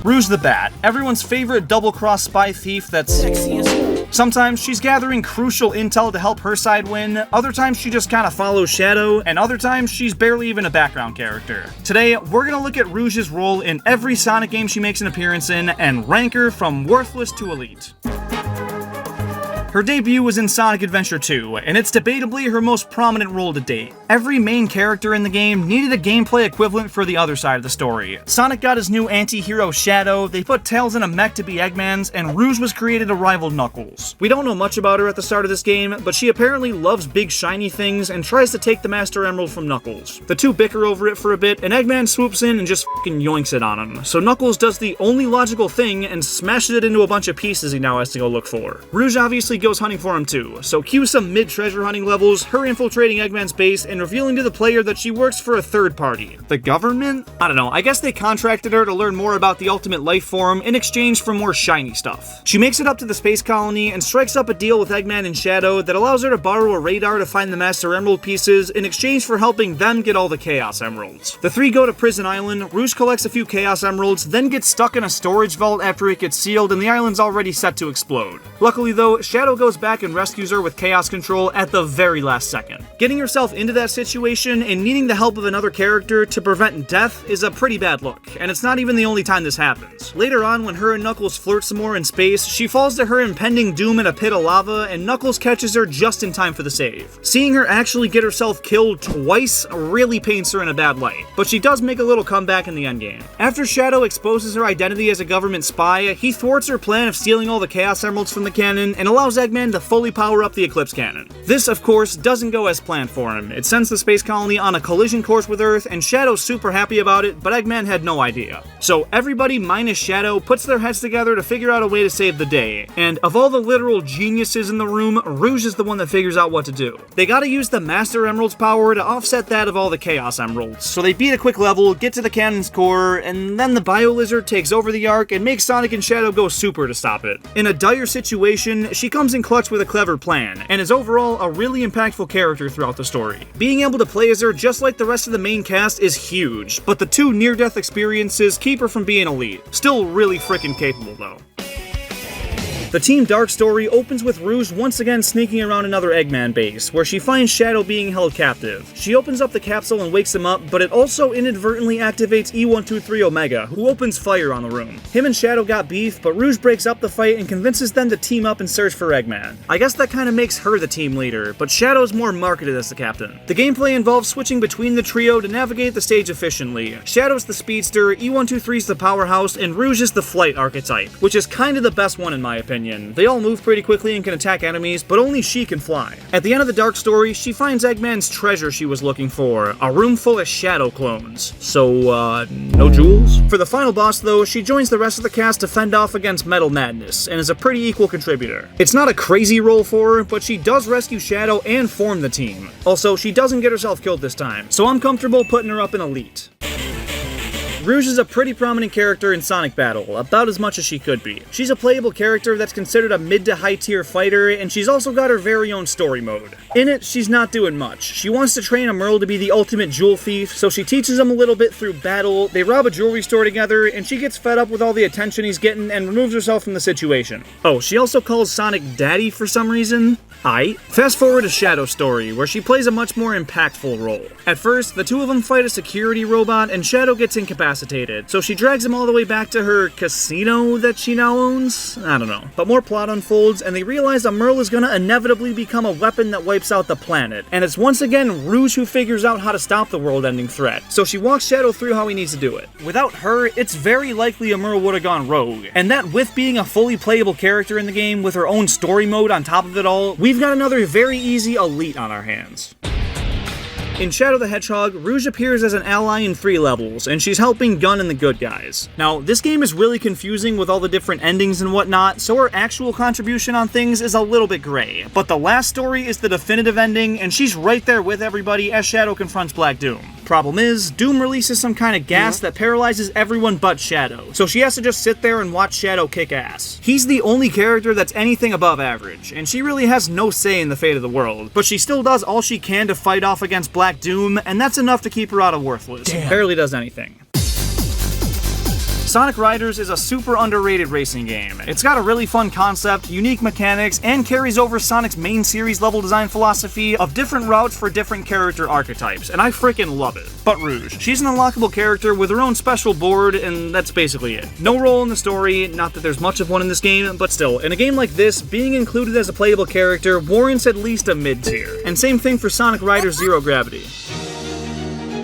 Rouge the Bat, everyone's favorite double-cross spy thief that's sexy as hell. Sometimes she's gathering crucial intel to help her side win, other times she just kinda follows Shadow, and other times she's barely even a background character. Today, we're gonna look at Rouge's role in every Sonic game she makes an appearance in, and rank her from worthless to elite. Her debut was in Sonic Adventure 2, and it's debatably her most prominent role to date. Every main character in the game needed a gameplay equivalent for the other side of the story. Sonic got his new anti-hero Shadow, they put Tails in a mech to be Eggman's, and Rouge was created to rival Knuckles. We don't know much about her at the start of this game, but she apparently loves big shiny things and tries to take the Master Emerald from Knuckles. The two bicker over it for a bit, and Eggman swoops in and just fucking yoinks it on him. So Knuckles does the only logical thing and smashes it into a bunch of pieces he now has to go look for. Rouge obviously goes hunting for him too, so cue some mid-treasure hunting levels, her infiltrating Eggman's base and revealing to the player that she works for a third party. The government? I don't know, I guess they contracted her to learn more about the ultimate life form in exchange for more shiny stuff. She makes it up to the space colony and strikes up a deal with Eggman and Shadow that allows her to borrow a radar to find the Master Emerald pieces in exchange for helping them get all the Chaos Emeralds. The three go to Prison Island, Rouge collects a few Chaos Emeralds, then gets stuck in a storage vault after it gets sealed and the island's already set to explode. Luckily though, Shadow goes back and rescues her with Chaos Control at the very last second. Getting yourself into that situation and needing the help of another character to prevent death is a pretty bad look, and it's not even the only time this happens. Later on, when her and Knuckles flirt some more in space, she falls to her impending doom in a pit of lava, and Knuckles catches her just in time for the save. Seeing her actually get herself killed twice really paints her in a bad light, but she does make a little comeback in the endgame. After Shadow exposes her identity as a government spy, he thwarts her plan of stealing all the Chaos Emeralds from the cannon and allows Eggman to fully power up the Eclipse Cannon. This, of course, doesn't go as planned for him. It sends the space colony on a collision course with Earth, and Shadow's super happy about it, but Eggman had no idea. So everybody minus Shadow puts their heads together to figure out a way to save the day, and of all the literal geniuses in the room, Rouge is the one that figures out what to do. They gotta use the Master Emerald's power to offset that of all the Chaos Emeralds, so they beat a quick level, get to the cannon's core, and then the Bio Lizard takes over the arc and makes Sonic and Shadow go super to stop it. In a dire situation, she comes in clutch with a clever plan, and is overall a really impactful character throughout the story. Being able to play as her just like the rest of the main cast is huge, but the two near-death experiences keep her from being elite. Still really freaking capable though. The Team Dark story opens with Rouge once again sneaking around another Eggman base, where she finds Shadow being held captive. She opens up the capsule and wakes him up, but it also inadvertently activates E123 Omega, who opens fire on the room. Him and Shadow got beef, but Rouge breaks up the fight and convinces them to team up and search for Eggman. I guess that kinda makes her the team leader, but Shadow's more marketed as the captain. The gameplay involves switching between the trio to navigate the stage efficiently. Shadow's the speedster, E123's the powerhouse, and Rouge is the flight archetype, which is kinda the best one in my opinion. They all move pretty quickly and can attack enemies, but only she can fly. At the end of the Dark story, she finds Eggman's treasure she was looking for, a room full of Shadow clones. So, no jewels? For the final boss though, she joins the rest of the cast to fend off against Metal Madness, and is a pretty equal contributor. It's not a crazy role for her, but she does rescue Shadow and form the team. Also, she doesn't get herself killed this time, so I'm comfortable putting her up in elite. Rouge is a pretty prominent character in Sonic Battle, about as much as she could be. She's a playable character that's considered a mid to high tier fighter, and she's also got her very own story mode. In it, she's not doing much. She wants to train Emerl to be the ultimate jewel thief, so she teaches him a little bit through battle, they rob a jewelry store together, and she gets fed up with all the attention he's getting and removes herself from the situation. Oh, she also calls Sonic Daddy for some reason? Aight. Fast forward to Shadow's story, where she plays a much more impactful role. At first, the two of them fight a security robot, and Shadow gets incapacitated, so she drags him all the way back to her casino that she now owns? I don't know. But more plot unfolds, and they realize Emerl is gonna inevitably become a weapon that wipes out the planet, and it's once again Rouge who figures out how to stop the world-ending threat, so she walks Shadow through how he needs to do it. Without her, it's very likely Emerl would've gone rogue, and that with being a fully playable character in the game with her own story mode on top of it all, we've got another very easy elite on our hands. In Shadow the Hedgehog, Rouge appears as an ally in 3 levels, and she's helping Gun and the good guys. Now, this game is really confusing with all the different endings and whatnot, so her actual contribution on things is a little bit gray. But the last story is the definitive ending, and she's right there with everybody as Shadow confronts Black Doom. Problem is, Doom releases some kind of gas that paralyzes everyone but Shadow, so she has to just sit there and watch Shadow kick ass. He's the only character that's anything above average, and she really has no say in the fate of the world, but she still does all she can to fight off against Black Doom, and that's enough to keep her out of Worthless. Damn. Barely does anything. Sonic Riders is a super underrated racing game. It's got a really fun concept, unique mechanics, and carries over Sonic's main series level design philosophy of different routes for different character archetypes, and I freaking love it. But Rouge. She's an unlockable character with her own special board, and that's basically it. No role in the story, not that there's much of one in this game, but still, in a game like this, being included as a playable character warrants at least a mid-tier. And same thing for Sonic Riders Zero Gravity.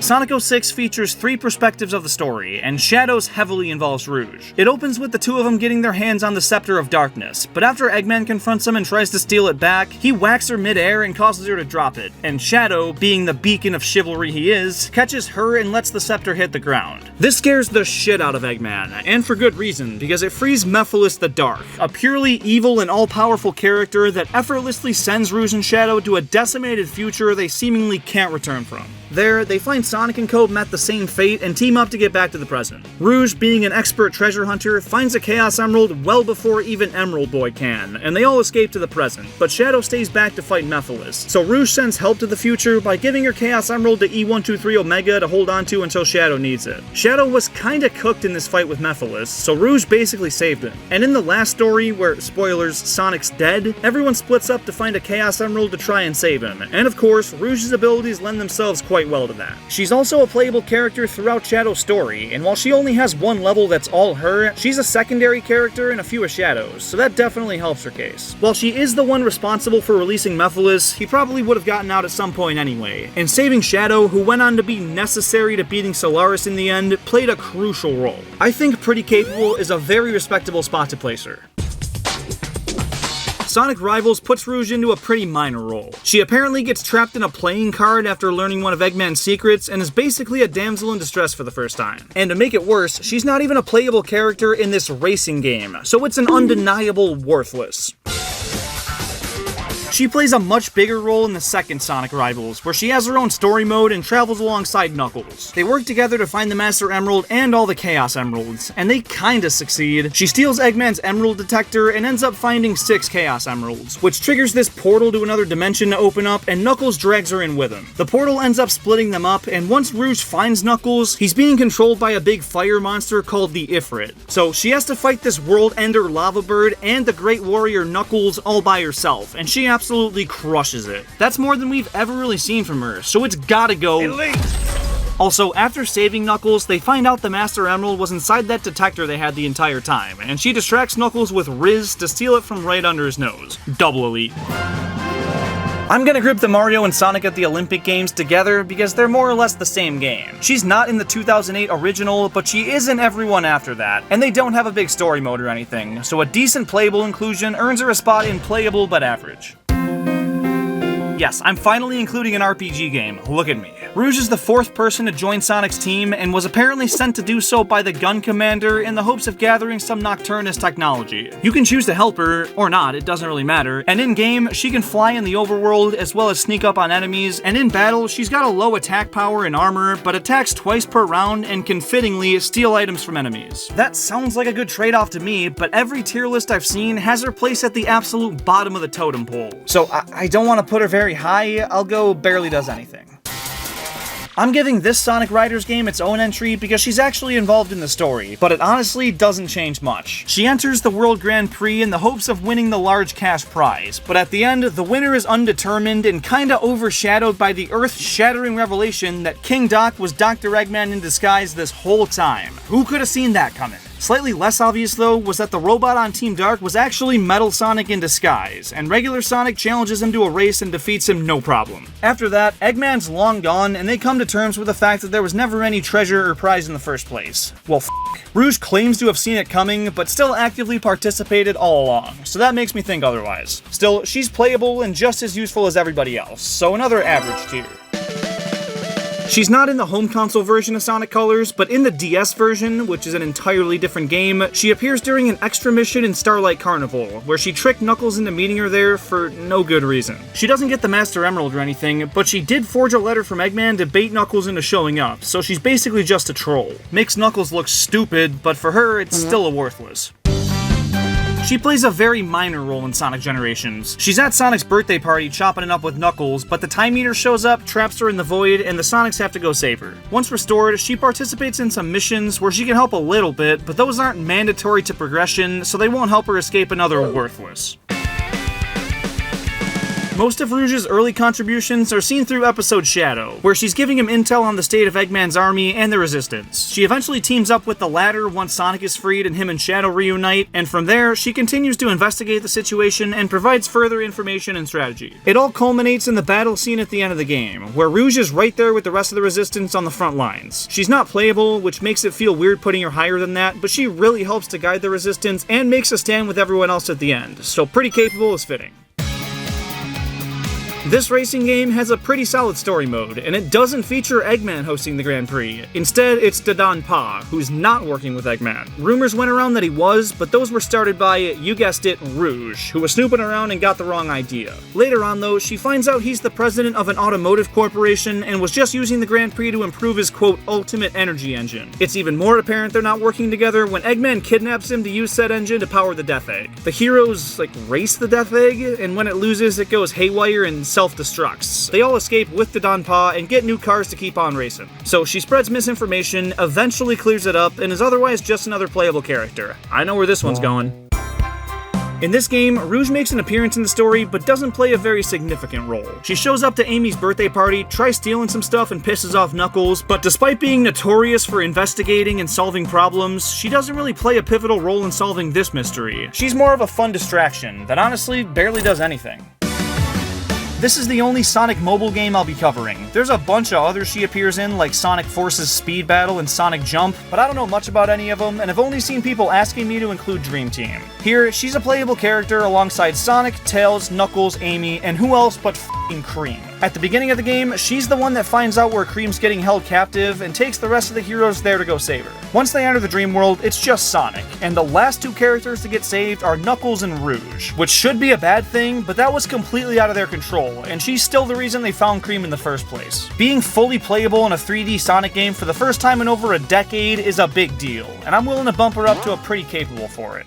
Sonic 06 features 3 perspectives of the story, and Shadows heavily involves Rouge. It opens with the two of them getting their hands on the Scepter of Darkness, but after Eggman confronts him and tries to steal it back, he whacks her mid-air and causes her to drop it, and Shadow, being the beacon of chivalry he is, catches her and lets the scepter hit the ground. This scares the shit out of Eggman, and for good reason, because it frees Mephiles the Dark, a purely evil and all-powerful character that effortlessly sends Rouge and Shadow to a decimated future they seemingly can't return from. There, they find Sonic and Co. met the same fate and team up to get back to the present. Rouge, being an expert treasure hunter, finds a Chaos Emerald well before even Emerald Boy can, and they all escape to the present, but Shadow stays back to fight Mephiles. So Rouge sends help to the future by giving her Chaos Emerald to E123 Omega to hold onto until Shadow needs it. Shadow was kinda cooked in this fight with Mephiles, so Rouge basically saved him. And in the last story, where, spoilers, Sonic's dead, everyone splits up to find a Chaos Emerald to try and save him, and of course, Rouge's abilities lend themselves quite well to that. She's also a playable character throughout Shadow's story, and while she only has one level that's all her, she's a secondary character in a few of Shadow's, so that definitely helps her case. While she is the one responsible for releasing Mephiles, he probably would have gotten out at some point anyway, and saving Shadow, who went on to be necessary to beating Solaris in the end, played a crucial role. I think Pretty Capable is a very respectable spot to place her. Sonic Rivals puts Rouge into a pretty minor role. She apparently gets trapped in a playing card after learning one of Eggman's secrets and is basically a damsel in distress for the first time. And to make it worse, she's not even a playable character in this racing game, so it's an undeniable worthless. She plays a much bigger role in the second Sonic Rivals, where she has her own story mode and travels alongside Knuckles. They work together to find the Master Emerald and all the Chaos Emeralds, and they kinda succeed. She steals Eggman's Emerald Detector and ends up finding 6 Chaos Emeralds, which triggers this portal to another dimension to open up, and Knuckles drags her in with him. The portal ends up splitting them up, and once Rouge finds Knuckles, he's being controlled by a big fire monster called the Ifrit. So she has to fight this World Ender Lava Bird and the Great Warrior Knuckles all by herself, and she absolutely crushes it. That's more than we've ever really seen from her, so it's gotta go elite! Also, after saving Knuckles, they find out the Master Emerald was inside that detector they had the entire time, and she distracts Knuckles with Riz to steal it from right under his nose. Double elite. I'm gonna group the Mario and Sonic at the Olympic Games together because they're more or less the same game. She's not in the 2008 original, but she is in everyone after that, and they don't have a big story mode or anything, so a decent playable inclusion earns her a spot in playable but average. Yes, I'm finally including an RPG game. Look at me. Rouge is the 4th person to join Sonic's team and was apparently sent to do so by the gun commander in the hopes of gathering some Nocturnus technology. You can choose to help her, or not, it doesn't really matter, and in-game, she can fly in the overworld as well as sneak up on enemies, and in battle, she's got a low attack power and armor, but attacks twice per round and can fittingly steal items from enemies. That sounds like a good trade-off to me, but every tier list I've seen has her placed at the absolute bottom of the totem pole. So I don't want to put her very high, I'll go barely does anything. I'm giving this Sonic Riders game its own entry because she's actually involved in the story, but it honestly doesn't change much. She enters the World Grand Prix in the hopes of winning the large cash prize, but at the end, the winner is undetermined and kinda overshadowed by the earth-shattering revelation that King Doc was Dr. Eggman in disguise this whole time. Who could have seen that coming? Slightly less obvious, though, was that the robot on Team Dark was actually Metal Sonic in disguise, and regular Sonic challenges him to a race and defeats him no problem. After that, Eggman's long gone, and they come to terms with the fact that there was never any treasure or prize in the first place. Well, Rouge claims to have seen it coming, but still actively participated all along, so that makes me think otherwise. Still, she's playable and just as useful as everybody else, so another average tier. She's not in the home console version of Sonic Colors, but in the DS version, which is an entirely different game, she appears during an extra mission in Starlight Carnival, where she tricked Knuckles into meeting her there for no good reason. She doesn't get the Master Emerald or anything, but she did forge a letter from Eggman to bait Knuckles into showing up, so she's basically just a troll. Makes Knuckles look stupid, but for her, it's still a worthless. She plays a very minor role in Sonic Generations. She's at Sonic's birthday party chopping it up with Knuckles, but the Time Eater shows up, traps her in the void, and the Sonics have to go save her. Once restored, she participates in some missions where she can help a little bit, but those aren't mandatory to progression, so they won't help her escape another Worthless. Most of Rouge's early contributions are seen through episode Shadow, where she's giving him intel on the state of Eggman's army and the Resistance. She eventually teams up with the latter once Sonic is freed and him and Shadow reunite, and from there, she continues to investigate the situation and provides further information and strategy. It all culminates in the battle scene at the end of the game, where Rouge is right there with the rest of the Resistance on the front lines. She's not playable, which makes it feel weird putting her higher than that, but she really helps to guide the Resistance and makes a stand with everyone else at the end, so pretty capable is fitting. This racing game has a pretty solid story mode, and it doesn't feature Eggman hosting the Grand Prix. Instead, it's Dadan Pa, who's not working with Eggman. Rumors went around that he was, but those were started by, you guessed it, Rouge, who was snooping around and got the wrong idea. Later on, though, she finds out he's the president of an automotive corporation and was just using the Grand Prix to improve his, quote, ultimate energy engine. It's even more apparent they're not working together when Eggman kidnaps him to use said engine to power the Death Egg. The heroes, race the Death Egg, and when it loses, it goes haywire and self-destructs. They all escape with the Dadan Pa and get new cars to keep on racing. So she spreads misinformation, eventually clears it up, and is otherwise just another playable character. I know where this one's going. In this game, Rouge makes an appearance in the story, but doesn't play a very significant role. She shows up to Amy's birthday party, tries stealing some stuff, and pisses off Knuckles, but despite being notorious for investigating and solving problems, she doesn't really play a pivotal role in solving this mystery. She's more of a fun distraction that honestly barely does anything. This is the only Sonic mobile game I'll be covering. There's a bunch of others she appears in, like Sonic Forces Speed Battle and Sonic Jump, but I don't know much about any of them, and I've only seen people asking me to include Dream Team. Here, she's a playable character alongside Sonic, Tails, Knuckles, Amy, and who else but f***ing Cream. At the beginning of the game, she's the one that finds out where Cream's getting held captive and takes the rest of the heroes there to go save her. Once they enter the dream world, it's just Sonic, and the last two characters to get saved are Knuckles and Rouge, which should be a bad thing, but that was completely out of their control, and she's still the reason they found Cream in the first place. Being fully playable in a 3D Sonic game for the first time in over a decade is a big deal, and I'm willing to bump her up to a pretty capable for it.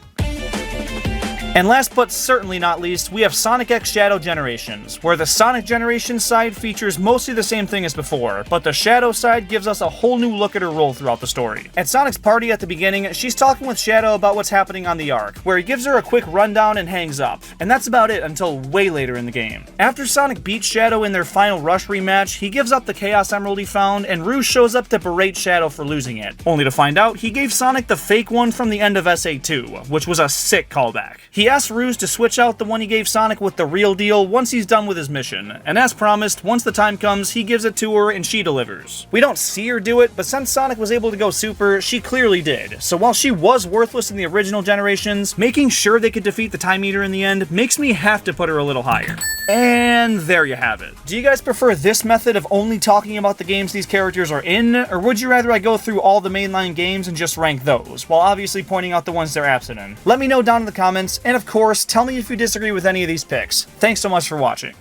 And last but certainly not least, we have Sonic X Shadow Generations, where the Sonic Generations side features mostly the same thing as before, but the Shadow side gives us a whole new look at her role throughout the story. At Sonic's party at the beginning, she's talking with Shadow about what's happening on the Ark, where he gives her a quick rundown and hangs up, and that's about it until way later in the game. After Sonic beats Shadow in their final Rush rematch, he gives up the Chaos Emerald he found, and Rouge shows up to berate Shadow for losing it, only to find out he gave Sonic the fake one from the end of SA2, which was a sick callback. He asks Rouge to switch out the one he gave Sonic with the real deal once he's done with his mission, and as promised, once the time comes, he gives it to her and she delivers. We don't see her do it, but since Sonic was able to go super, she clearly did. So while she was worthless in the original generations, making sure they could defeat the Time Eater in the end makes me have to put her a little higher. And there you have it. Do you guys prefer this method of only talking about the games these characters are in, or would you rather I go through all the mainline games and just rank those, while obviously pointing out the ones they're absent in? Let me know down in the comments, and of course, tell me if you disagree with any of these picks. Thanks so much for watching.